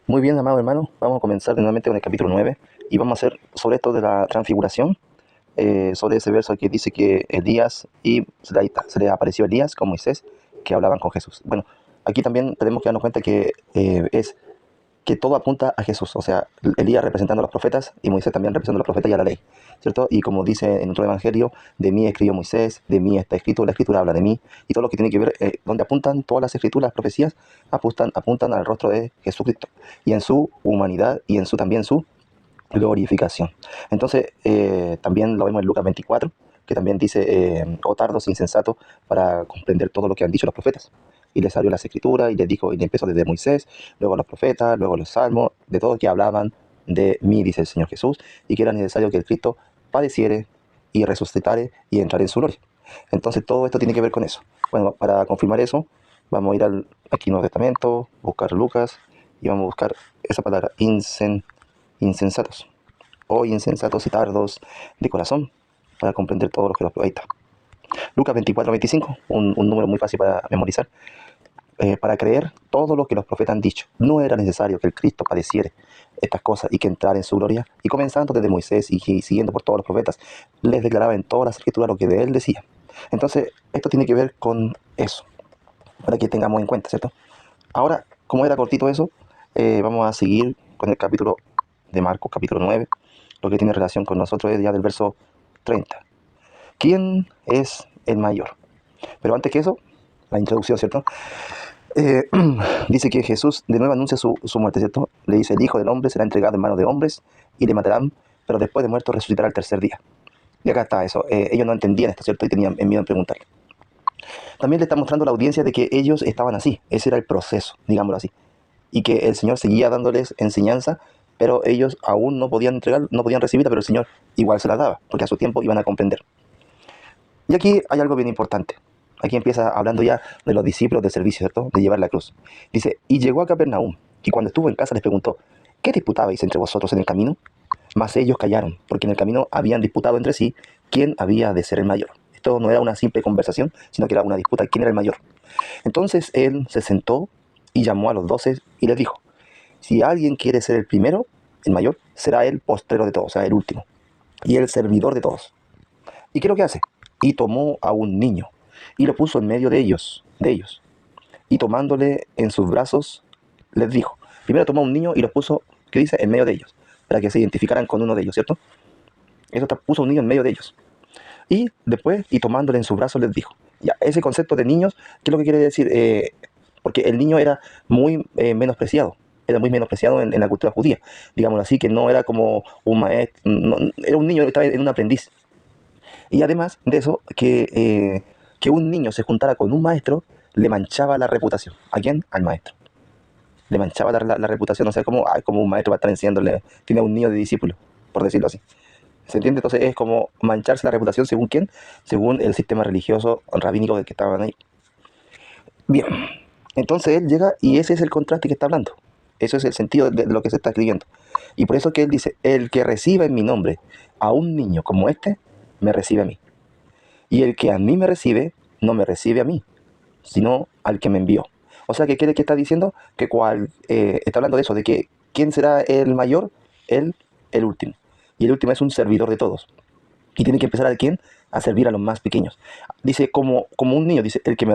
Muy bien, amado hermano, vamos a comenzar nuevamente con el capítulo 9 y vamos a hacer sobre esto de la transfiguración, sobre ese verso que dice que Elías y se le apareció Elías con Moisés que hablaban con Jesús. Bueno, aquí también tenemos que darnos cuenta que es que todo apunta a Jesús, o sea, Elías representando a los profetas y Moisés también representando a los profetas y a la ley, ¿cierto? Y como dice en otro evangelio, de mí escribió Moisés, de mí está escrito, la escritura habla de mí, y todo lo que tiene que ver, donde apuntan todas las escrituras, las profecías, apuntan al rostro de Jesucristo, y en su humanidad y en su también su glorificación. Entonces, también lo vemos en Lucas 24, que también dice, oh tardos insensatos para comprender todo lo que han dicho los profetas. Y les abrió las escrituras y les dijo, y le empezó desde Moisés, luego los profetas, luego los salmos, de todo que hablaban de mí, dice el Señor Jesús, y que era necesario que el Cristo padeciere y resucitare y entrar en su gloria. Entonces, todo esto tiene que ver con eso. Bueno, para confirmar eso, vamos a ir aquí Nuevo Testamento, buscar Lucas, y vamos a buscar esa palabra, insensatos o insensatos y tardos de corazón para comprender todo lo que los... Ahí está. Lucas 24:25, un número muy fácil para memorizar. Para creer todo lo que los profetas han dicho, no era necesario que el Cristo padeciere estas cosas y que entrara en su gloria. Y comenzando desde Moisés y siguiendo por todos los profetas, les declaraba en todas las escrituras lo que de él decía. Entonces, esto tiene que ver con eso, para que tengamos en cuenta, ¿cierto? Ahora, como era cortito eso, vamos a seguir con el capítulo de Marcos, capítulo 9. Lo que tiene relación con nosotros es ya del verso 30. ¿Quién es el mayor? Pero antes que eso, la introducción, ¿cierto? Eh, dice que Jesús de nuevo anuncia su muerte, ¿cierto? Le dice, el Hijo del Hombre será entregado en manos de hombres y le matarán, pero después de muerto resucitará al tercer día. Y acá está eso. Ellos no entendían esto, ¿cierto? Y tenían miedo en preguntar. También le está mostrando a la audiencia de que ellos estaban así. Ese era el proceso, digámoslo así. Y que el Señor seguía dándoles enseñanza, pero ellos aún no podían entregar, no podían recibirla, pero el Señor igual se la daba, porque a su tiempo iban a comprender. Y aquí hay algo bien importante. Aquí empieza hablando ya de los discípulos de servicio, ¿cierto? De llevar la cruz. Dice, y llegó a Capernaum, y cuando estuvo en casa les preguntó, ¿qué disputabais entre vosotros en el camino? Mas ellos callaron, porque en el camino habían disputado entre sí quién había de ser el mayor. Esto no era una simple conversación, sino que era una disputa, quién era el mayor. Entonces él se sentó y llamó a los 12 y les dijo, si alguien quiere ser el primero, el mayor, será el postrero de todos, o sea, el último, y el servidor de todos. ¿Y qué es lo que hace? Y tomó a un niño y lo puso en medio de ellos. Y tomándole en sus brazos, les dijo, primero tomó a un niño y lo puso, ¿qué dice? En medio de ellos, para que se identificaran con uno de ellos, ¿cierto? Eso puso un niño en medio de ellos. Y después, y tomándole en sus brazos, les dijo, ya, ese concepto de niños, ¿qué es lo que quiere decir? Porque el niño era muy menospreciado. Era muy menospreciado en la cultura judía, digámoslo así, que no era como un maestro, no, era un niño que estaba en un aprendiz. Y además de eso, que un niño se juntara con un maestro le manchaba la reputación. ¿A quién? Al maestro. Le manchaba la reputación, o sea, como un maestro va a estar enseñándole, tiene a un niño de discípulo, por decirlo así. ¿Se entiende? Entonces es como mancharse la reputación según quién, según el sistema religioso rabínico del que estaban ahí. Bien, entonces él llega y ese es el contraste que está hablando. Eso es el sentido de lo que se está escribiendo. Y por eso que él dice, el que reciba en mi nombre a un niño como este, me recibe a mí. Y el que a mí me recibe, no me recibe a mí, sino al que me envió. O sea, ¿qué está diciendo? Que está hablando de eso, de que ¿quién será el mayor? El último. Y el último es un servidor de todos. Y tiene que empezar a quién? A servir a los más pequeños. Dice, como un niño, dice, el que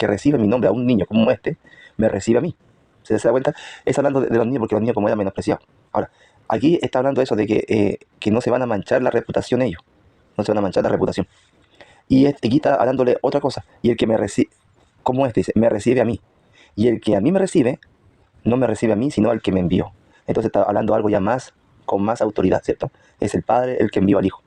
recibe mi nombre a un niño como este, me recibe a mí. ¿Se da cuenta? Es hablando de los niños, porque los niños como eran menospreciados. Ahora, aquí está hablando de eso, de que no se van a manchar la reputación ellos. No se van a manchar la reputación. Y aquí está hablándole otra cosa. Y el que me recibe, como este dice, me recibe a mí. Y el que a mí me recibe, no me recibe a mí, sino al que me envió. Entonces está hablando algo ya más, con más autoridad, ¿cierto? Es el Padre el que envió al Hijo.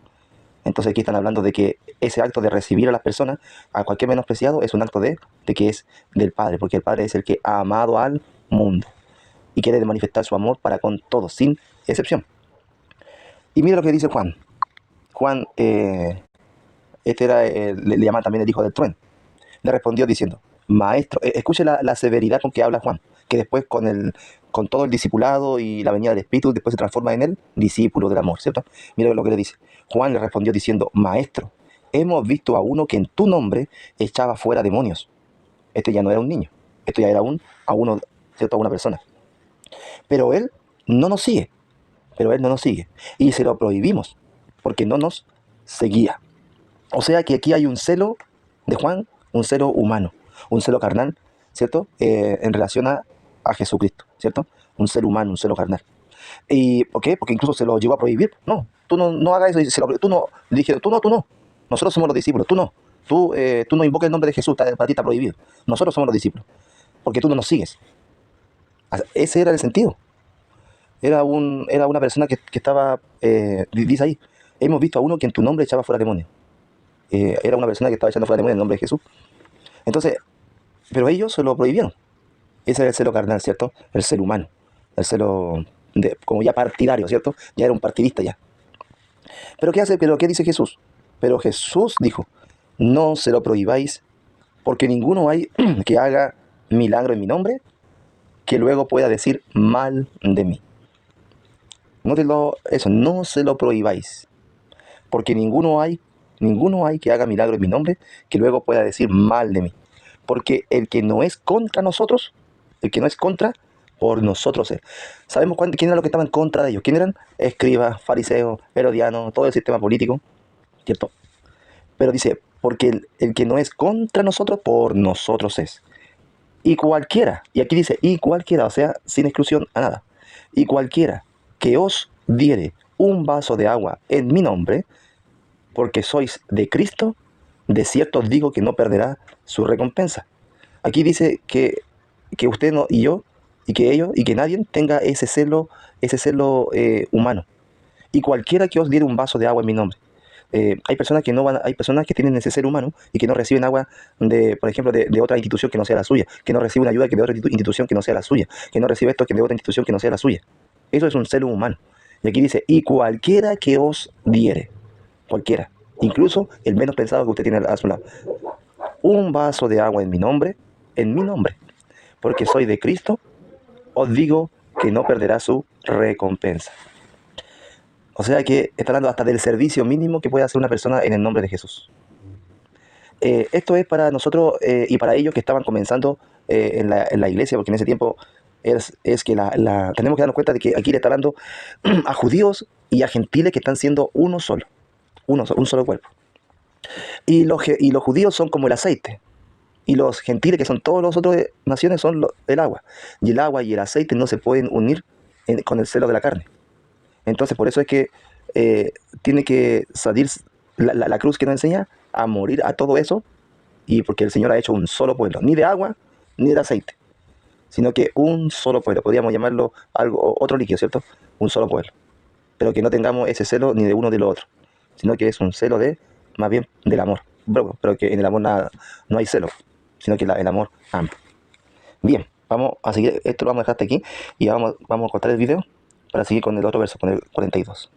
Entonces aquí están hablando de que ese acto de recibir a las personas, a cualquier menospreciado, es un acto de que es del Padre, porque el Padre es el que ha amado al mundo y quiere manifestar su amor para con todos, sin excepción. Y mira lo que dice Juan. Juan, este era, le llaman también el hijo del trueno. Le respondió diciendo, maestro, escuche la severidad con que habla Juan, que después con todo el discipulado y la venida del Espíritu, después se transforma en el discípulo del amor, ¿cierto? Mira lo que le dice. Juan le respondió diciendo, maestro, hemos visto a uno que en tu nombre echaba fuera demonios. Este ya no era un niño, esto ya era a uno, ¿cierto? A una persona. Pero Él no nos sigue, pero Él no nos sigue. Y se lo prohibimos, porque no nos seguía. O sea que aquí hay un celo de Juan, un celo humano, un celo carnal, ¿cierto? En relación a Jesucristo, ¿cierto? Un ser humano, un celo carnal. ¿Y por qué? Porque incluso se lo llegó a prohibir. No, tú no hagas eso. Tú no, le dijeron, tú no. Nosotros somos los discípulos, tú no. Tú no invocas el nombre de Jesús, para ti está prohibido. Nosotros somos los discípulos, porque tú no nos sigues. Ese era el sentido. Era una persona que estaba, dice ahí, hemos visto a uno que en tu nombre echaba fuera demonios. Era una persona que estaba echando fuera demonios en el nombre de Jesús. Entonces, pero ellos se lo prohibieron. Ese era el celo carnal, ¿cierto? El celo humano. El celo, como ya partidario, ¿cierto? Ya era un partidista ya. ¿Pero qué hace? ¿Pero qué dice Jesús? Pero Jesús dijo, no se lo prohibáis, porque ninguno hay que haga milagro en mi nombre, que luego pueda decir mal de mí. Nótelo eso, no se lo prohibáis, porque ninguno hay que haga milagro en mi nombre, que luego pueda decir mal de mí. Porque el que no es contra nosotros, el que no es contra, por nosotros es. ¿Sabemos quién era lo que estaba en contra de ellos? ¿Quién eran? Escribas, fariseos, herodianos, todo el sistema político, ¿cierto? Pero dice, porque el que no es contra nosotros, por nosotros es. Y cualquiera, y aquí dice, y cualquiera, o sea, sin exclusión a nada, y cualquiera que os diere un vaso de agua en mi nombre, porque sois de Cristo, de cierto os digo que no perderá su recompensa. Aquí dice que usted no, y yo, y que ellos, y que nadie tenga ese celo humano. Y cualquiera que os diere un vaso de agua en mi nombre. Hay personas que no van, hay personas que tienen ese ser humano y que no reciben agua de, por ejemplo, de otra institución que no sea la suya, que no reciben ayuda que de otra institución que no sea la suya, que no recibe esto que de otra institución que no sea la suya. Eso es un ser humano. Y aquí dice, y cualquiera que os diere, cualquiera, incluso el menos pensado que usted tiene a su lado, un vaso de agua en mi nombre, porque soy de Cristo, os digo que no perderá su recompensa. O sea que está hablando hasta del servicio mínimo que puede hacer una persona en el nombre de Jesús. Esto es para nosotros y para ellos que estaban comenzando en la iglesia, porque en ese tiempo es que tenemos que darnos cuenta de que aquí le está hablando a judíos y a gentiles que están siendo uno solo, un solo cuerpo. Y los judíos son como el aceite, y los gentiles, que son todas las otras naciones, son el agua. Y el agua y el aceite no se pueden unir con el celo de la carne. Entonces, por eso es que tiene que salir la cruz que nos enseña a morir a todo eso, y porque el Señor ha hecho un solo pueblo, ni de agua ni de aceite, sino que un solo pueblo. Podríamos llamarlo algo, otro líquido, ¿cierto? Un solo pueblo. Pero que no tengamos ese celo ni de uno ni de lo otro, sino que es un celo más bien del amor. Pero que en el amor no hay celo, sino que el amor ama. Bien, vamos a seguir, esto lo vamos a dejar hasta aquí y vamos a cortar el video para seguir con el otro verso, con el 42.